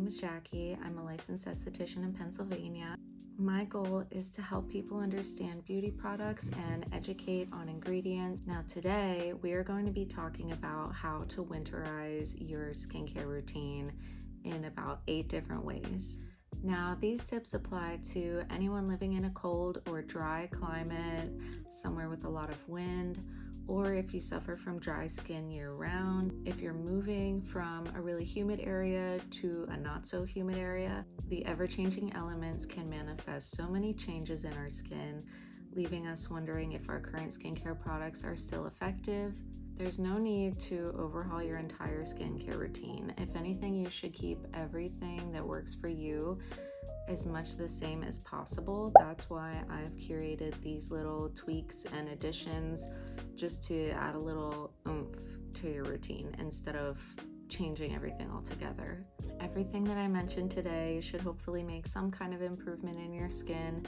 name is Jackie. I'm a licensed esthetician in Pennsylvania. My goal is to help people understand beauty products and educate on ingredients. Now today, we are going to be talking about how to winterize your skincare routine in about 8 different ways. Now, these tips apply to anyone living in a cold or dry climate, somewhere with a lot of wind, or if you suffer from dry skin year-round, if you're moving from a really humid area to a not so humid area. The ever-changing elements can manifest so many changes in our skin, leaving us wondering if our current skincare products are still effective. There's no need to overhaul your entire skincare routine. If anything, you should keep everything that works for you as much the same as possible. That's why I've curated these little tweaks and additions just to add a little oomph to your routine instead of changing everything altogether. Everything that I mentioned today should hopefully make some kind of improvement in your skin.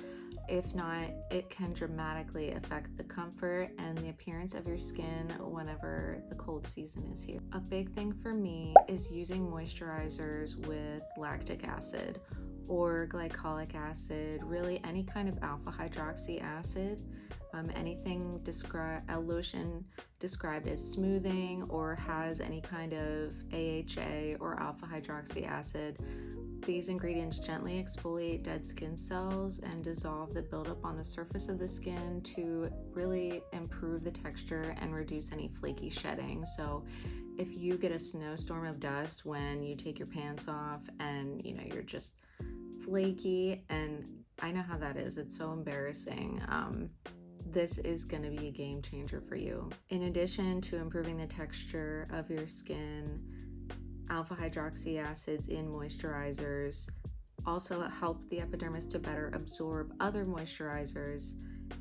If not, it can dramatically affect the comfort and the appearance of your skin whenever the cold season is here. A big thing for me is using moisturizers with lactic acid or glycolic acid, really any kind of alpha hydroxy acid. Anything a lotion described as smoothing or has any kind of AHA or alpha hydroxy acid. These ingredients gently exfoliate dead skin cells and dissolve the buildup on the surface of the skin to really improve the texture and reduce any flaky shedding. So if you get a snowstorm of dust when you take your pants off and you're just flaky, and I know how that is, it's so embarrassing, this is going to be a game changer for you. In addition to improving the texture of your skin, alpha hydroxy acids in moisturizers also help the epidermis to better absorb other moisturizers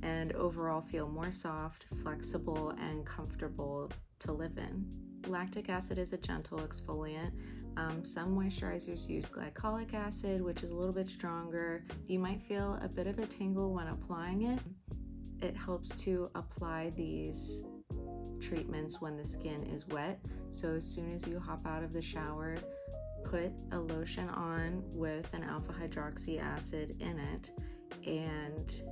and overall feel more soft, flexible, and comfortable to live in. Lactic acid is a gentle exfoliant. Some moisturizers use glycolic acid, which is a little bit stronger. You might feel a bit of a tingle when applying it. It helps to apply these treatments when the skin is wet. So as soon as you hop out of the shower, put a lotion on with an alpha hydroxy acid in it and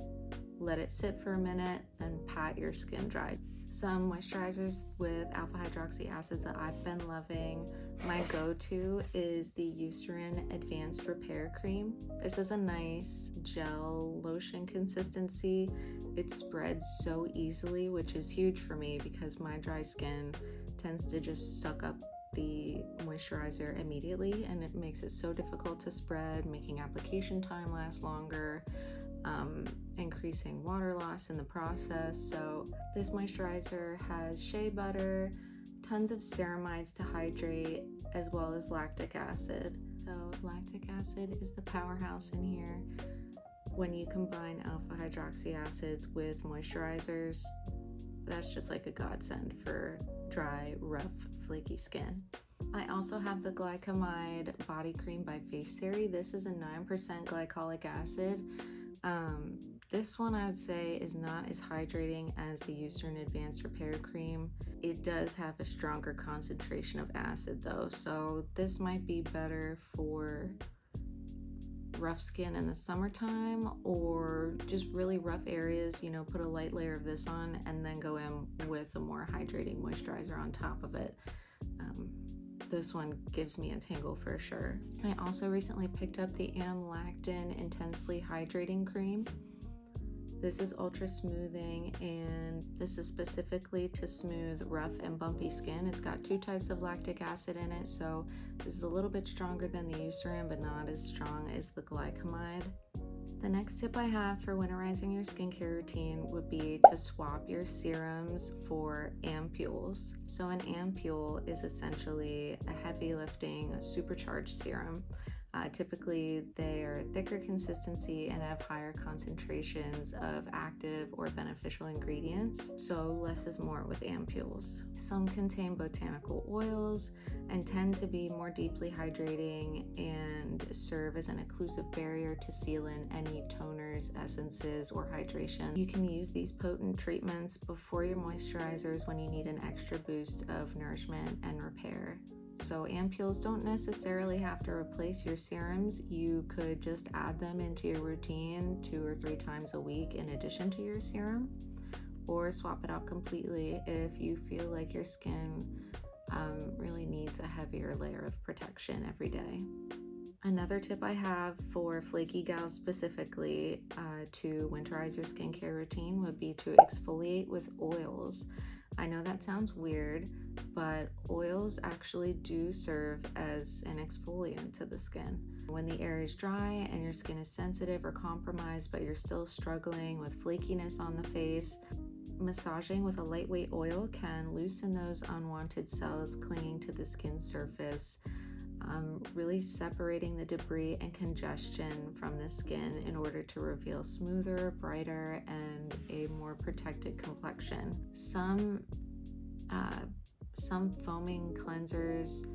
let it sit for a minute, then pat your skin dry. Some moisturizers with alpha hydroxy acids that I've been loving, my go-to is the Eucerin Advanced Repair Cream. This is a nice gel lotion consistency. It spreads so easily, which is huge for me because my dry skin tends to just suck up the moisturizer immediately, and it makes it so difficult to spread, making application time last longer, increasing water loss in the process. So this moisturizer has shea butter, tons of ceramides to hydrate, as well as lactic acid. So lactic acid is the powerhouse in here. When you combine alpha hydroxy acids with moisturizers, that's just like a godsend for dry, rough, flaky skin. I also have the Glycamide Body Cream by Face Theory. This is a 9% glycolic acid. This one I would say is not as hydrating as the Eucerin Advanced Repair Cream. It does have a stronger concentration of acid though, so this might be better for rough skin in the summertime or just really rough areas. Put a light layer of this on and then go in with a more hydrating moisturizer on top of it. This one gives me a tingle for sure. I also recently picked up the Amlactin Intensely Hydrating Cream. This is ultra smoothing, and this is specifically to smooth rough and bumpy skin. It's got 2 types of lactic acid in it, so this is a little bit stronger than the Eucerin, but not as strong as the glycamide. The next tip I have for winterizing your skincare routine would be to swap your serums for ampoules. So an ampoule is essentially a heavy lifting, supercharged serum. Typically, they are thicker consistency and have higher concentrations of active or beneficial ingredients, so less is more with ampoules. Some contain botanical oils and tend to be more deeply hydrating and serve as an occlusive barrier to seal in any toners, essences, or hydration. You can use these potent treatments before your moisturizers when you need an extra boost of nourishment and repair. So ampoules don't necessarily have to replace your serums. You could just add them into your routine 2 or 3 times a week in addition to your serum, or swap it out completely if you feel like your skin really needs a heavier layer of protection every day. Another tip I have for flaky gals specifically to winterize your skincare routine would be to exfoliate with oils. I know that sounds weird, but oils actually do serve as an exfoliant to the skin. When the air is dry and your skin is sensitive or compromised, but you're still struggling with flakiness on the face, massaging with a lightweight oil can loosen those unwanted cells clinging to the skin surface, really separating the debris and congestion from the skin in order to reveal smoother, brighter, and a more protected complexion. Some foaming cleansers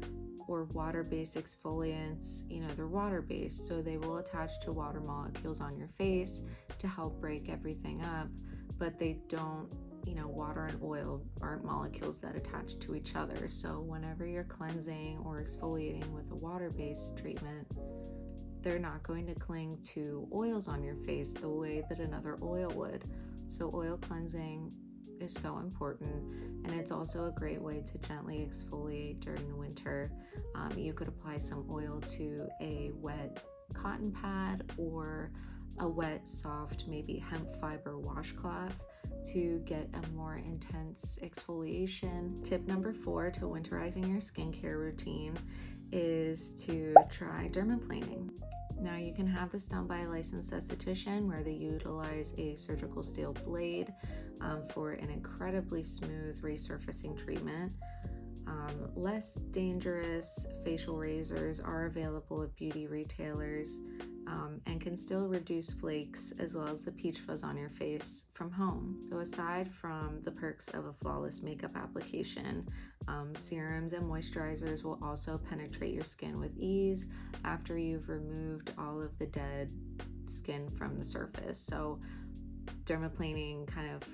or water-based exfoliants, they're water-based, so they will attach to water molecules on your face to help break everything up, but they don't, water and oil aren't molecules that attach to each other. So whenever you're cleansing or exfoliating with a water-based treatment, they're not going to cling to oils on your face the way that another oil would. So oil cleansing is so important, and it's also a great way to gently exfoliate during the winter. You could apply some oil to a wet cotton pad or a wet, soft, maybe hemp fiber washcloth to get a more intense exfoliation. Tip number 4 to winterizing your skincare routine is to try dermaplaning. Now, you can have this done by a licensed esthetician where they utilize a surgical steel blade for an incredibly smooth resurfacing treatment. Less dangerous facial razors are available at beauty retailers and can still reduce flakes as well as the peach fuzz on your face from home. So aside from the perks of a flawless makeup application, serums and moisturizers will also penetrate your skin with ease after you've removed all of the dead skin from the surface. So dermaplaning kind of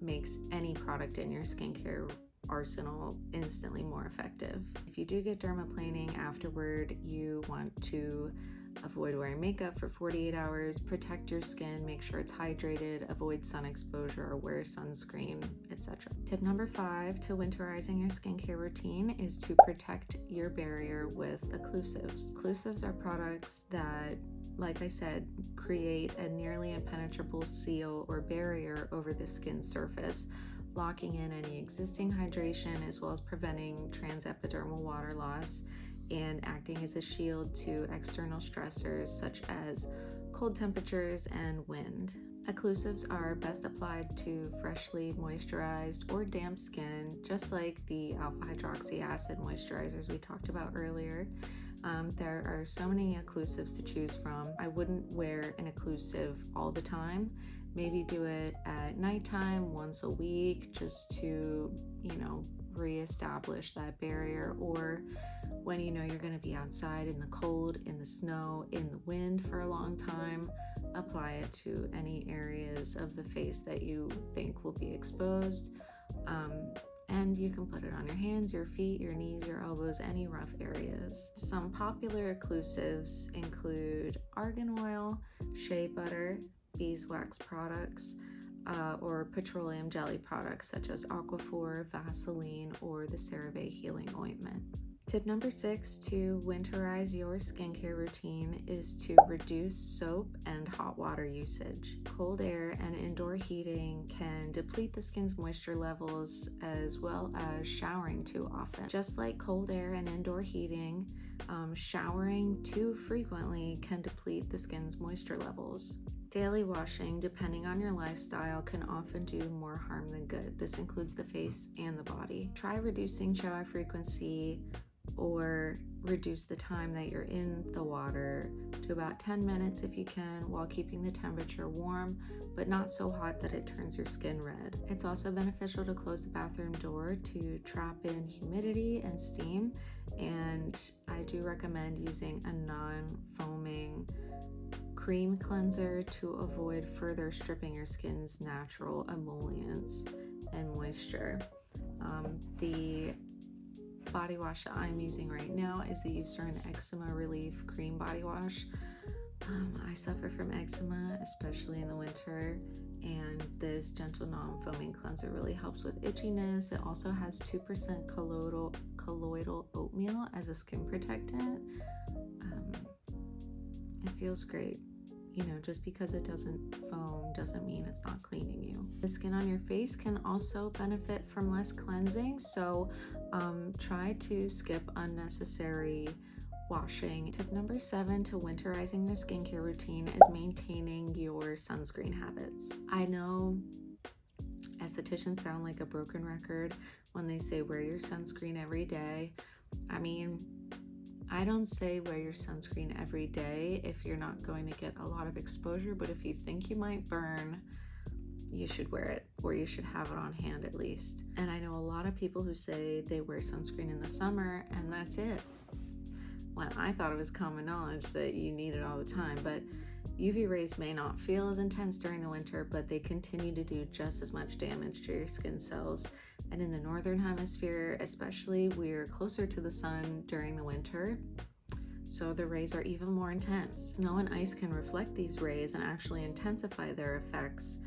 makes any product in your skincare arsenal instantly more effective. If you do get dermaplaning afterward, you want to avoid wearing makeup for 48 hours, protect your skin, make sure it's hydrated, avoid sun exposure or wear sunscreen, etc. Tip number 5 to winterizing your skincare routine is to protect your barrier with occlusives. Occlusives are products that, like I said, create a nearly impenetrable seal or barrier over the skin surface, locking in any existing hydration as well as preventing transepidermal water loss and acting as a shield to external stressors such as cold temperatures and wind. Occlusives are best applied to freshly moisturized or damp skin, just like the alpha hydroxy acid moisturizers we talked about earlier. There are so many occlusives to choose from. I wouldn't wear an occlusive all the time. Maybe do it at nighttime once a week just to, reestablish that barrier, or when you're going to be outside in the cold, in the snow, in the wind for a long time, apply it to any areas of the face that you think will be exposed. And you can put it on your hands, your feet, your knees, your elbows, any rough areas. Some popular occlusives include argan oil, shea butter, beeswax products, or petroleum jelly products such as Aquaphor, Vaseline, or the CeraVe Healing Ointment. Tip number 6 to winterize your skincare routine is to reduce soap and hot water usage. Cold air and indoor heating can deplete the skin's moisture levels as well as showering too often. Just like cold air and indoor heating, showering too frequently can deplete the skin's moisture levels. Daily washing, depending on your lifestyle, can often do more harm than good. This includes the face and the body. Try reducing shower frequency or reduce the time that you're in the water to about 10 minutes if you can, while keeping the temperature warm but not so hot that it turns your skin red. It's also beneficial to close the bathroom door to trap in humidity and steam, and I do recommend using a non-foaming cream cleanser to avoid further stripping your skin's natural emollients and moisture. The body wash that I'm using right now is the Eucerin Eczema Relief Cream Body Wash. I suffer from eczema, especially in the winter, and this gentle non-foaming cleanser really helps with itchiness. It also has 2% colloidal oatmeal as a skin protectant. It feels great. You know, just because it doesn't foam doesn't mean it's not cleaning you. The skin on your face can also benefit from less cleansing, so try to skip unnecessary washing. Tip number 7 to winterizing your skincare routine is maintaining your sunscreen habits. I know estheticians sound like a broken record when they say wear your sunscreen every day. I mean, I don't say wear your sunscreen every day if you're not going to get a lot of exposure, but if you think you might burn, you should wear it, or you should have it on hand at least. And I know a lot of people who say they wear sunscreen in the summer and that's it. When I thought it was common knowledge that you need it all the time, but UV rays may not feel as intense during the winter, but they continue to do just as much damage to your skin cells. And in the northern hemisphere especially, we're closer to the sun during the winter, so the rays are even more intense. Snow and ice can reflect these rays and actually intensify their effects,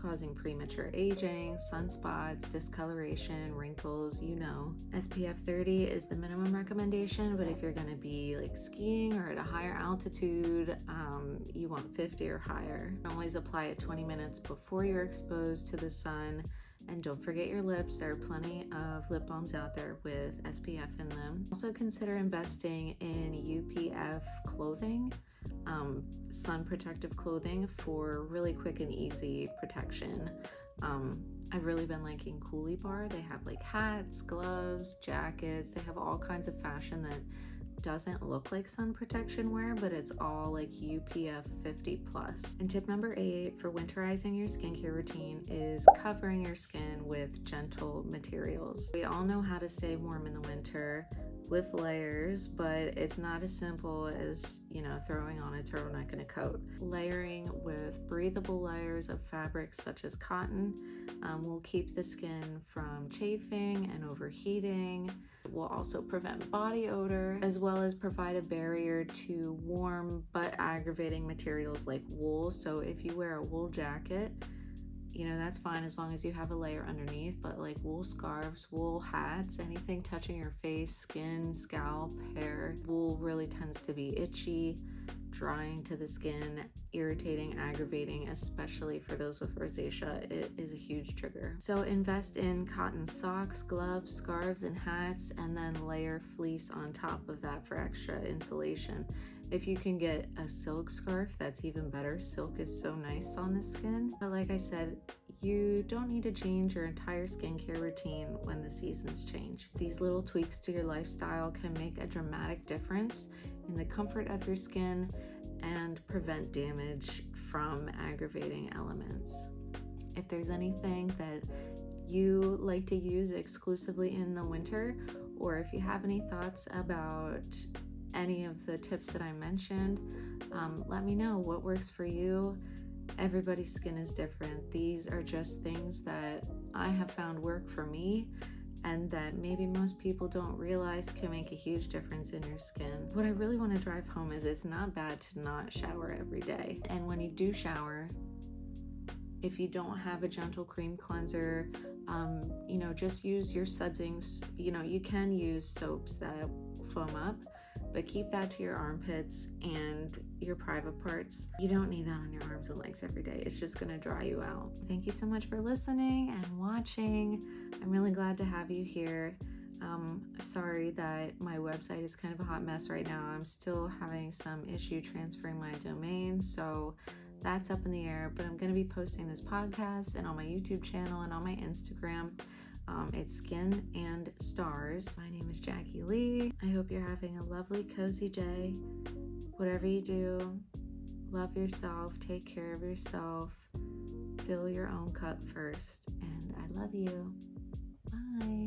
causing premature aging, sunspots, discoloration, wrinkles, you know. SPF 30 is the minimum recommendation, but if you're gonna be like skiing or at a higher altitude, you want 50 or higher. Always apply it 20 minutes before you're exposed to the sun. And don't forget your lips. There are plenty of lip balms out there with SPF in them. Also consider investing in UPF clothing, sun protective clothing for really quick and easy protection. I've really been liking Coolie Bar. They have like hats, gloves, jackets. They have all kinds of fashion that doesn't look like sun protection wear, but it's all like UPF 50 plus. And tip number 8 for winterizing your skincare routine is covering your skin with gentle materials. We all know how to stay warm in the winter with layers, but it's not as simple as, you know, throwing on a turtleneck and a coat. Layering with breathable layers of fabrics such as cotton will keep the skin from chafing and overheating. It will also prevent body odor, as well as provide a barrier to warm but aggravating materials like wool. So if you wear a wool jacket, you know, that's fine as long as you have a layer underneath, but like wool scarves, wool hats, anything touching your face, skin, scalp, hair, wool really tends to be itchy, drying to the skin, irritating, aggravating, especially for those with rosacea. It is a huge trigger. So invest in cotton socks, gloves, scarves, and hats, and then layer fleece on top of that for extra insulation. If you can get a silk scarf, that's even better. Silk is so nice on the skin. But like I said, you don't need to change your entire skincare routine when the seasons change. These little tweaks to your lifestyle can make a dramatic difference in the comfort of your skin and prevent damage from aggravating elements. If there's anything that you like to use exclusively in the winter, or if you have any thoughts about any of the tips that I mentioned, let me know what works for you. Everybody's skin is different. These are just things that I have found work for me and that maybe most people don't realize can make a huge difference in your skin. What I really want to drive home is it's not bad to not shower every day. And when you do shower, if you don't have a gentle cream cleanser, you know, just use your sudsings. You know, you can use soaps that foam up, but keep that to your armpits and your private parts. You don't need that on your arms and legs every day. It's just gonna dry you out. Thank you so much for listening and watching. I'm really glad to have you here. Sorry that my website is kind of a hot mess right now. I'm still having some issue transferring my domain, so that's up in the air, but I'm gonna be posting this podcast and on my YouTube channel and on my Instagram. It's Skin and Stars. My name is Jackie Lee. I hope you're having a lovely, cozy day. Whatever you do, love yourself, take care of yourself, fill your own cup first, and I love you. Bye.